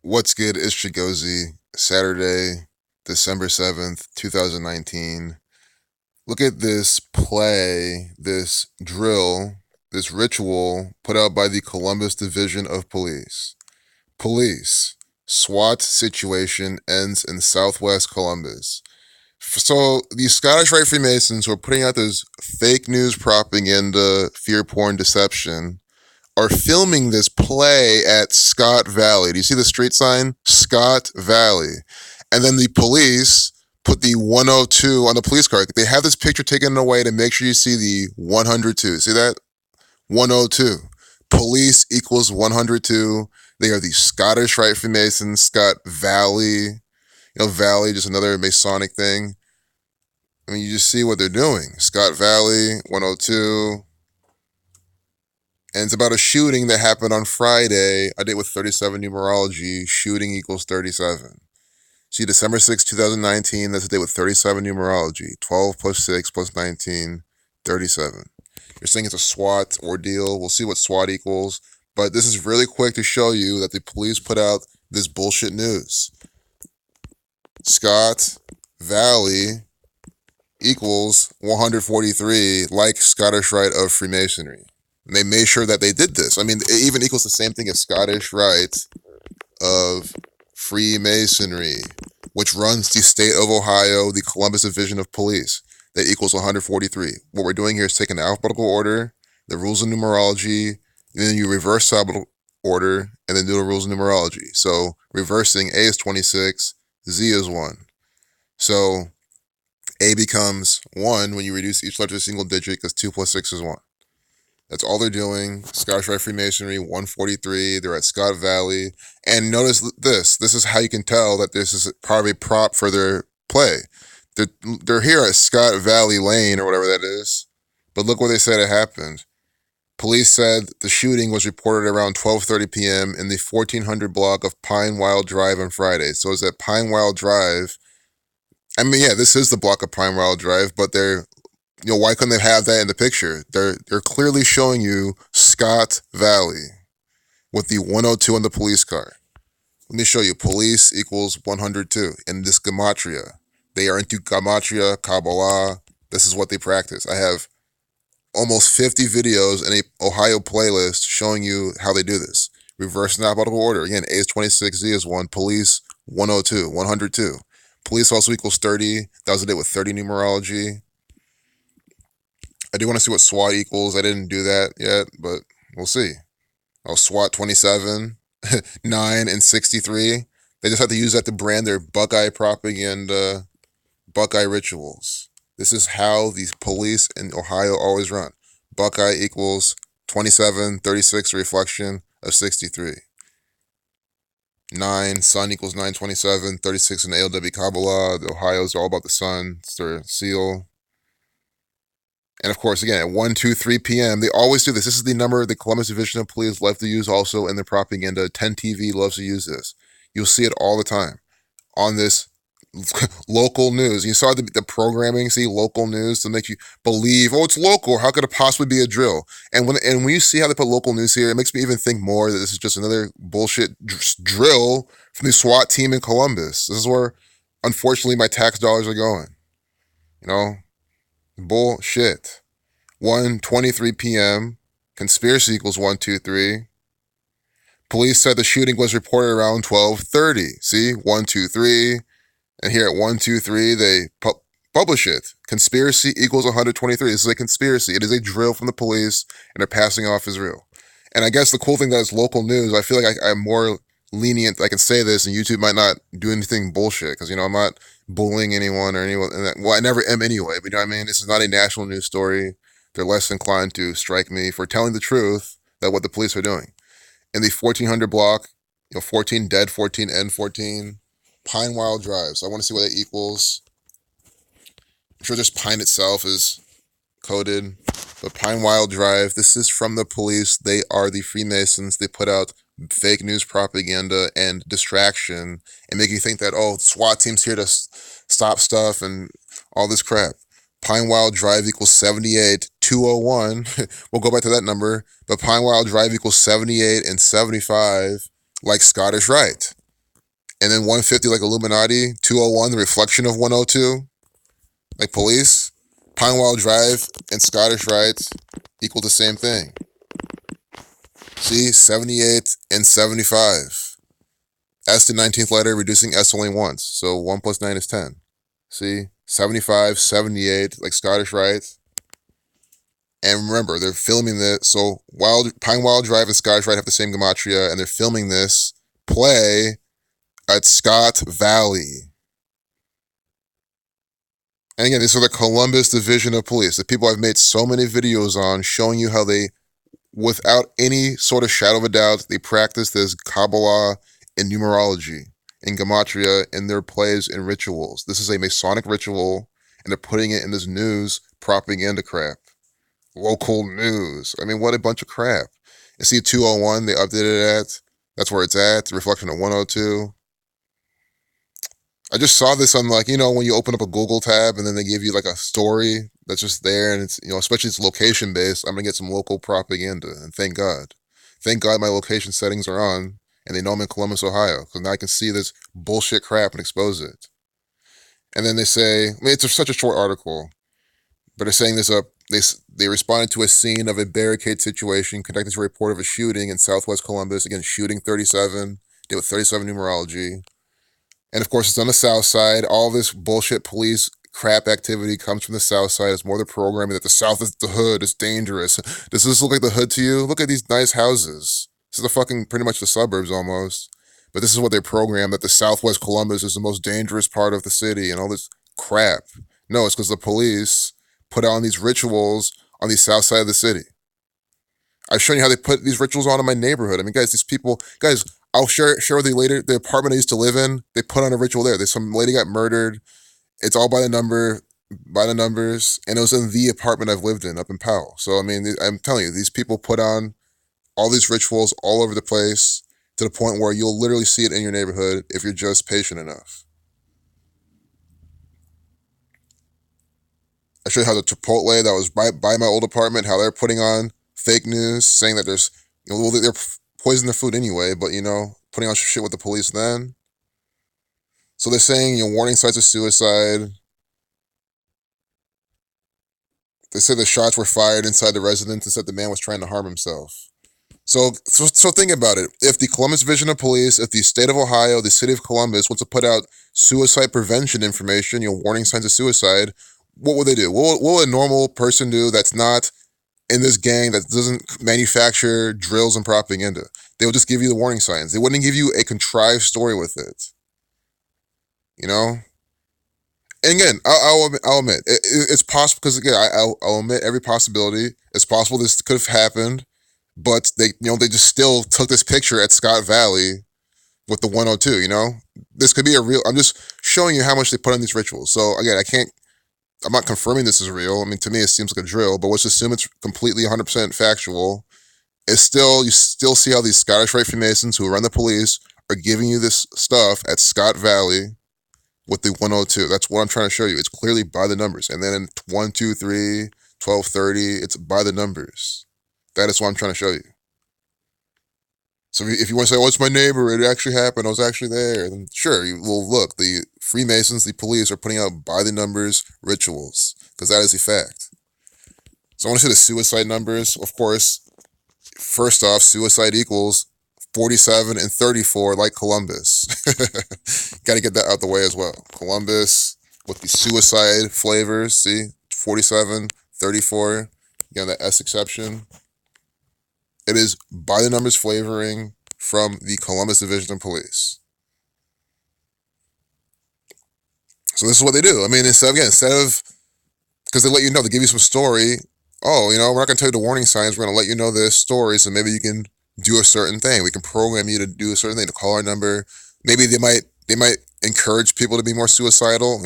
What's good? It's Chigozy. Saturday, December 7th, 2019. Look at this play, this drill, this ritual put out by the Columbus Division of Police. Police. SWAT situation ends in Southwest Columbus. So the Scottish Rite Freemasons who are putting out this fake news propaganda, fear porn deception are filming this play at Scott Valley. Do you see the street sign? Scott Valley. And then the police put the 102 on the police car. They have this picture taken away to make sure you see the 102. See that? 102. Police equals 102. They are the Scottish Rite Freemasons, Scott Valley. Valley, just another Masonic thing. I mean, you just see what they're doing. Scott Valley, 102. And it's about a shooting that happened on Friday. I did with 37 numerology. Shooting equals 37. See, December 6, 2019, that's a day with 37 numerology. 12 plus 6 plus 19, 37. You're saying it's a SWAT ordeal. We'll see what SWAT equals. But this is really quick to show you that the police put out this bullshit news. Scott Valley equals 143, like Scottish Rite of Freemasonry. And they made sure that they did this. I mean, it even equals the same thing as Scottish Rite of Freemasonry, which runs the state of Ohio, the Columbus Division of Police. That equals 143. What we're doing here is taking the alphabetical order, the rules of numerology, and then you reverse alphabetical order, and then do the rules of numerology. So reversing, A is 26, Z is 1. So A becomes 1 when you reduce each letter to a single digit because 2 plus 6 is 1. That's all they're doing. Scottish Rite Freemasonry, 143. They're at Scott Valley. And notice this. This is how you can tell that this is probably a prop for their play. They're here at Scott Valley Lane or whatever that is. But look where they said it happened. Police said the shooting was reported around 12:30 p.m. in the 1400 block of Pine Wild Drive on Friday. So it's at Pine Wild Drive. I mean, yeah, this is the block of Pine Wild Drive, but why couldn't they have that in the picture? They're clearly showing you Scott Valley with the 102 on the police car. Let me show you. Police equals 102 in this Gematria. They are into Gematria, Kabbalah. This is what they practice. I have almost 50 videos in a Ohio playlist showing you how they do this. Reverse in alphabetical order. Again, A is 26, Z is 1. Police, 102, 102. Police also equals 30. That was a day with 30 numerology. I do want to see what SWAT equals. I didn't do that yet, but we'll see. Oh, SWAT 27, 9, and 63. They just have to use that to brand their Buckeye propaganda, Buckeye rituals. This is how these police in Ohio always run. Buckeye equals 27, 36, reflection of 63. 9, sun equals 927, 36 in ALW Kabbalah. The Ohio's all about the sun. It's their seal. And of course, again, at 1, 2, 3 p.m., they always do this. This is the number the Columbus Division of Police love to use also in their propaganda. 10 TV loves to use this. You'll see it all the time on this local news. You saw the programming, see local news to make you believe, oh, it's local. How could it possibly be a drill? And when you see how they put local news here, it makes me even think more that this is just another bullshit drill from the SWAT team in Columbus. This is where, unfortunately, my tax dollars are going. Bullshit. 1:23 p.m. Conspiracy equals 123. Police said the shooting was reported around 12:30. See, 123. And here at 123, they publish it. Conspiracy equals 123. This is a conspiracy. It is a drill from the police, and they're passing off as real. And I guess the cool thing that is local news, I feel like I'm more lenient. I can say this, and YouTube might not do anything bullshit because, I'm not bullying anyone or anyone. Well, I never am anyway, but you know what I mean? This is not a national news story. They're less inclined to strike me for telling the truth that what the police are doing. In the 1400 block, 14 dead, 14 and 14, Pine Wild Drive. So I want to see what that equals. I'm sure just Pine itself is coded, but Pine Wild Drive, this is from the police. They are the Freemasons. They put out fake news propaganda and distraction and make you think that, oh, SWAT team's here to stop stuff and all this crap. Pine Wild Drive equals 78, 201. We'll go back to that number. But Pine Wild Drive equals 78 and 75, like Scottish Rite. And then 150 like Illuminati, 201 the reflection of 102 like police. Pinewell Drive and Scottish Rite equal the same thing. See, 78 and 75. S to 19th letter, reducing S only once. So 1 plus 9 is 10. See, 75, 78, like Scottish Rite. And remember, they're filming this. So Pinewell Drive and Scottish Rite have the same Gematria, and they're filming this play at Scott Valley. And again, these are the Columbus Division of Police, the people I've made so many videos on showing you how they, without any sort of shadow of a doubt, they practice this Kabbalah and numerology and Gematria in their plays and rituals. This is a Masonic ritual, and they're putting it in this news propaganda crap. Local news. I mean, what a bunch of crap. You see 201, they updated it at. That's where it's at. The reflection of 102. I just saw this on, like, when you open up a Google tab and then they give you like a story that's just there, and it's, especially it's location based, I'm gonna get some local propaganda, and thank God. Thank God my location settings are on and they know I'm in Columbus, Ohio, because now I can see this bullshit crap and expose it. And then they say, it's such a short article, but they're saying this up. They responded to a scene of a barricade situation connected to a report of a shooting in Southwest Columbus. Again, shooting 37, deal with 37 numerology. And of course, it's on the South Side. All this bullshit police crap activity comes from the South Side. It's more the programming that the South is the hood, it's dangerous. Does this look like the hood to you? Look at these nice houses. This is the fucking, pretty much the suburbs almost. But this is what they program, that the Southwest Columbus is the most dangerous part of the city and all this crap. No, it's because the police put on these rituals on the South Side of the city. I've shown you how they put these rituals on in my neighborhood. I mean, guys, these people, I'll share with you later. The apartment I used to live in, they put on a ritual there. Some lady got murdered. It's all by the numbers, and it was in the apartment I've lived in up in Powell. So I mean, I'm telling you, these people put on all these rituals all over the place to the point where you'll literally see it in your neighborhood if you're just patient enough. I showed you how the Chipotle that was by my old apartment, how they're putting on fake news, saying that there's, they're poisoning the food anyway, but putting on shit with the police then. So they're saying, warning signs of suicide. They said the shots were fired inside the residence and said the man was trying to harm himself. So think about it. If the Columbus Division of Police, if the state of Ohio, the city of Columbus wants to put out suicide prevention information, warning signs of suicide, what would they do? What will a normal person do that's not in this gang that doesn't manufacture drills and propaganda? They will just give you the warning signs. They wouldn't give you a contrived story with it. And again, I'll admit, it's possible, because again, I'll omit every possibility. It's possible this could have happened, but they just still took this picture at Scott Valley with the 102, This could be a real, I'm just showing you how much they put on these rituals. So again, I'm not confirming this is real. I mean, to me, it seems like a drill, but let's assume it's completely 100% factual. You still see how these Scottish Rite Freemasons who run the police are giving you this stuff at Scott Valley with the 102. That's what I'm trying to show you. It's clearly by the numbers. And then in 1, 2, 3, 12, 30, it's by the numbers. That is what I'm trying to show you. So if you want to say, oh, it's my neighbor, it actually happened, I was actually there, then sure, well, look, the Freemasons, the police are putting out by the numbers rituals, because that is a fact. So I want to see the suicide numbers. Of course, first off, suicide equals 47 and 34, like Columbus. Got to get that out the way as well. Columbus with the suicide flavors, see, 47, 34, again, that S exception. It is by the numbers flavoring from the Columbus Division of Police. So this is what they do. I mean, instead of, because they let you know, they give you some story. Oh, we're not going to tell you the warning signs. We're going to let you know this story, so maybe you can do a certain thing. We can program you to do a certain thing, to call our number. Maybe they might encourage people to be more suicidal.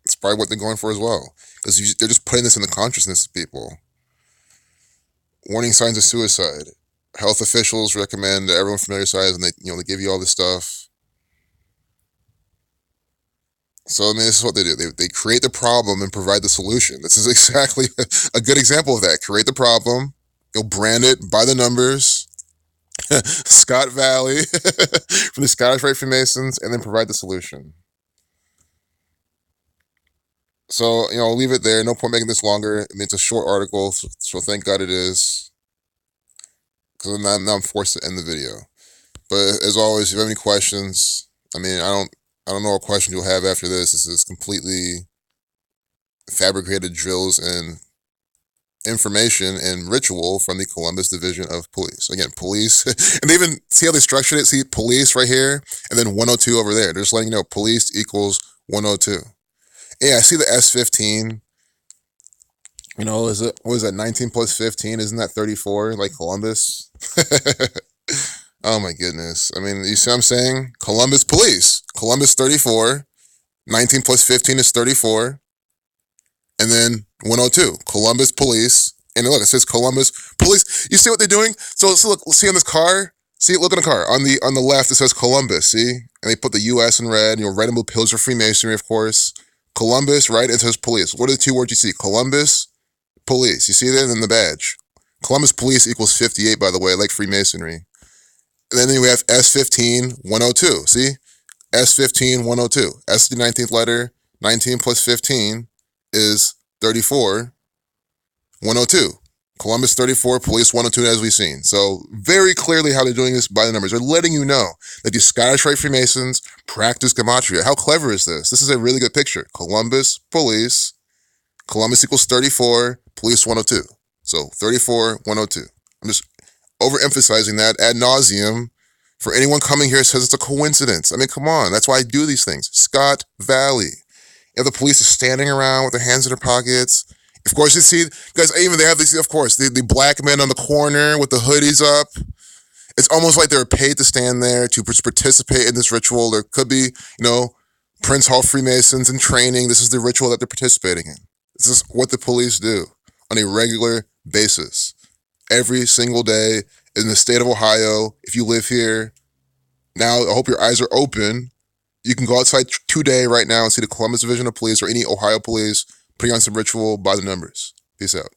It's probably what they're going for as well, because they're just putting this in the consciousness of people. Warning signs of suicide. Health officials recommend that everyone familiarize, and they give you all this stuff. So, I mean, this is what they do. They create the problem and provide the solution. This is exactly a good example of that. Create the problem, brand it by the numbers, Scott Valley from the Scottish Rite Freemasons, and then provide the solution. So, I'll leave it there. No point making this longer. I mean, it's a short article, so thank God it is. Because now I'm forced to end the video. But as always, if you have any questions, I mean, I don't know what questions you'll have after this. This is completely fabricated drills and information and ritual from the Columbus Division of Police. Again, police, and they even see how they structured it. See police right here, and then 102 over there. They're just letting you know police equals 102. Yeah, I see the S15. What is that? 19 plus 15? Isn't that 34? Like Columbus? Oh my goodness. I mean, you see what I'm saying? Columbus Police. Columbus 34. 19 plus 15 is 34. And then 102. Columbus Police. And look, it says Columbus Police. You see what they're doing? So look, see on this car? See, look at the car. On the left, it says Columbus, see? And they put the U.S. in red. Red and blue pills for Freemasonry, of course. Columbus, right? It says police. What are the two words you see? Columbus, police. You see that? And then the badge. Columbus Police equals 58, by the way, like Freemasonry. And then we have S15, 102. See? S15, 102. S the 19th letter. 19 plus 15 is 34. 102. Columbus 34, Police 102, as we've seen. So very clearly how they're doing this by the numbers. They're letting you know that the Scottish Rite Freemasons practice Gematria. How clever is this? This is a really good picture. Columbus, Police. Columbus equals 34, Police 102. So 34, 102. I'm just overemphasizing that ad nauseum. For anyone coming here says it's a coincidence. I mean, come on. That's why I do these things. Scott Valley. If the police are standing around with their hands in their pockets. Of course, you see, guys, even they have this, of course, the black men on the corner with the hoodies up. It's almost like they're paid to stand there to participate in this ritual. There could be, Prince Hall Freemasons in training. This is the ritual that they're participating in. This is what the police do on a regular basis. Every single day in the state of Ohio. If you live here, now I hope your eyes are open. You can go outside today right now and see the Columbus Division of Police or any Ohio police putting on some ritual by the numbers. Peace out.